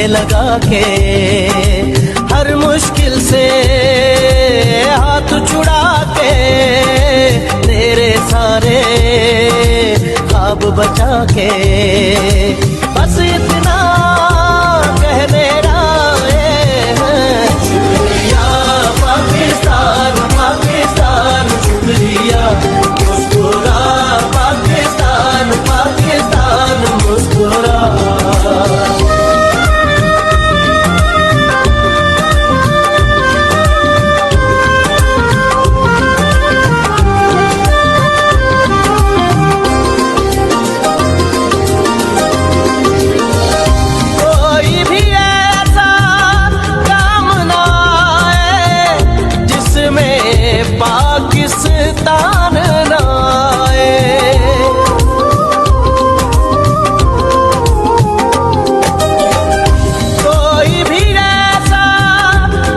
गले लगा के, हर मुश्किल से हाथ छुड़ा के, तेरे सारे ख्वाब बचा के, बस इतना कहने शुक्रिया पाकिस्तान, पाकिस्तान शुक्रिया, मुस्कुरा पाकिस्तान, पाकिस्तान मुस्कुरा। पाकिस्तान ना आए, कोई भी ऐसा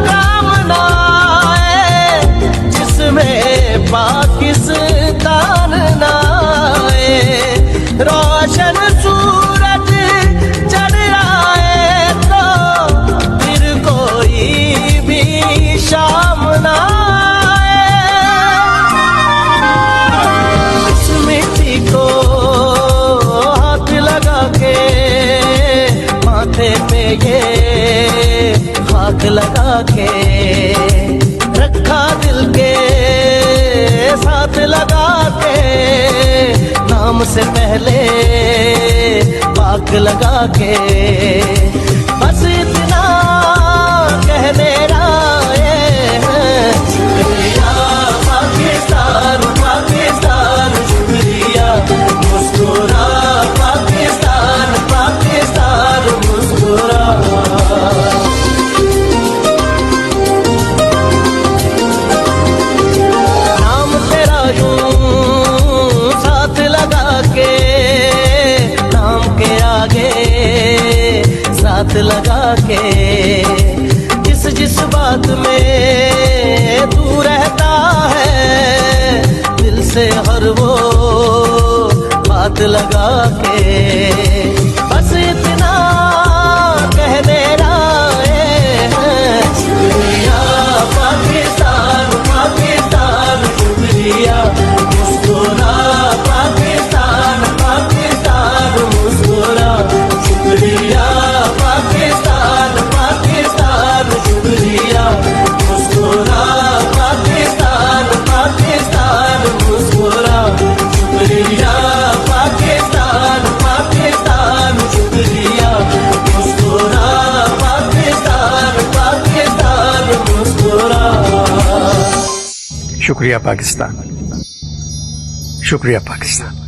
काम ना आए जिसमें पाकिस्तान ना आए। रोशन सूरज चढ़ आए तो फिर कोई भी शाम ना, माथे पे ये खाक लगा के, रखा दिल के साथ लगा के, नाम से पहले पाक लगा के, बस इतना कहने शुक्रिया पाकिस्तान, पाकिस्तान शुक्रिया, मुस्कुरा पाकिस्तान, पाकिस्तान मुस्कुरा। नाम तेरा यूं साथ लगा के, नाम के आगे साथ लगा के, जिस बात में तू रहता है, दिल से हर वो बात लगा के, बस इतना कहने शुक्रिया पाकिस्तान, पाकिस्तान शुक्रिया, मुस्कुरा पाकिस्तान, पाकिस्तान मुस्कुरा, शुक्रिया पाकिस्तान, पाकिस्तान शुक्रिया, मुस्कुरा पाकिस्तान, पाकिस्तान मुस्कुरा, शुक्रिया पाकिस्तान, पाकिस्तान शुक्रिया, मुस्कुरा पाकिस्तान, पाकिस्तान मुस्कुरा। शुक्रिया पाकिस्तान, शुक्रिया पाकिस्तान।